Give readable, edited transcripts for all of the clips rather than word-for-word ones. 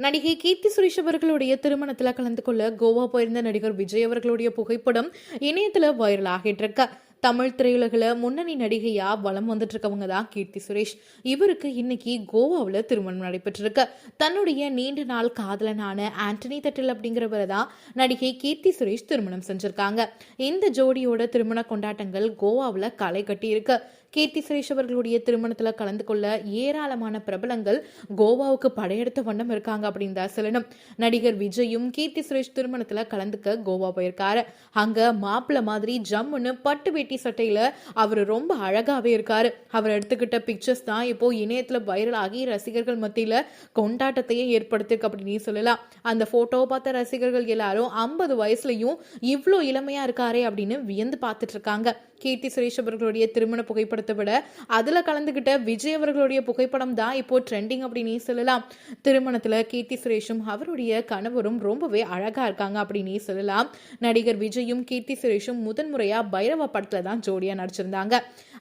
நடிகை கீர்த்தி சுரேஷ் அவர்களுடைய திருமணத்துல கலந்து கொள்ள கோவா போயிருந்த நடிகர் விஜய் அவர்களுடைய புகைப்படம் இணையத்துல வைரல் ஆகிட்டு இருக்கு. தமிழ் திரையுலகில் முன்னணி நடிகையா வலம் வந்துட்டு இருக்கவங்க தான் கீர்த்தி சுரேஷ். இவருக்கு இன்னைக்கு கோவாவில் திருமணம் நடைபெற்றிருக்கு. தன்னுடைய நீண்ட நாள் காதலனான ஆண்டனி தட்டில் அப்படிங்கிறவரை தான் நடிகை கீர்த்தி சுரேஷ் திருமணம் செஞ்சிருக்காங்க. இந்த ஜோடியோட திருமண கொண்டாட்டங்கள் கோவாவில் களை கட்டி இருக்கு. கீர்த்தி சுரேஷ் அவர்களுடைய திருமணத்துல கலந்து கொள்ள ஏராளமான பிரபலங்கள் கோவாவுக்கு படையெடுத்த வண்ணம் இருக்காங்க அப்படின்னு தான் சொல்லணும். நடிகர் விஜயும் கீர்த்தி சுரேஷ் திருமணத்துல கலந்துக்க கோவா போயிருக்காரு. அங்க மாப்பிள்ள மாதிரி ஜம்முன்னு பட்டு வேட்டி சட்டையில அவர் ரொம்ப அழகாவே இருக்காரு. அவர் எடுத்துக்கிட்ட பிக்சர்ஸ் தான் இப்போ இணையத்துல வைரல் ஆகி ரசிகர்கள் மத்தியில கொண்டாட்டத்தையே ஏற்படுத்திருக்கு அப்படின்னு சொல்லலாம். அந்த போட்டோவை பார்த்த ரசிகர்கள் எல்லாரும் 50 வயசுலயும் இவ்வளோ இளமையா இருக்காரே அப்படின்னு வியந்து பார்த்துட்டு இருக்காங்க. கீர்த்தி சுரேஷ் அவர்களுடைய திருமண புகைப்படத்தை விட அதுல கலந்துகிட்ட விஜய் அவர்களுடைய புகைப்படம் தான் இப்போ ட்ரெண்டிங் அப்படின்னு சொல்லலாம். திருமணத்துல கீர்த்தி சுரேஷும் அவருடைய கணவரும் ரொம்பவே அழகா இருக்காங்க அப்படின்னு சொல்லலாம். நடிகர் விஜயும் கீர்த்தி சுரேஷும் முதன்முறையா பைரவா படத்துல தான் ஜோடியா நடிச்சிருந்தாங்க.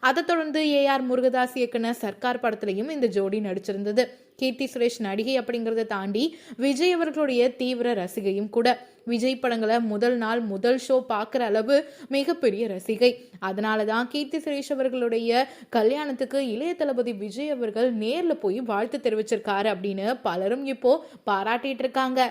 அதை தொடர்ந்து AR முருகதாஸ் இயக்குன சர்க்கார் படத்திலையும் இந்த ஜோடி நடிச்சிருந்தது. கீர்த்தி சுரேஷ் நடிகை அப்படிங்கறத தாண்டி விஜய் அவர்களுடைய தீவிர ரசிகையும் கூட. விஜய் படங்களை முதல் நாள் முதல் ஷோ பார்க்குற அளவு மிகப்பெரிய ரசிகை. அதனாலதான் கீர்த்தி சுரேஷ் அவர்களுடைய கல்யாணத்துக்கு இளைய தளபதி விஜய் அவர்கள் நேர்ல போய் வாழ்த்து தெரிவிச்சிருக்காரு அப்படின்னு பலரும் இப்போ பாராட்டிட்டு இருக்காங்க.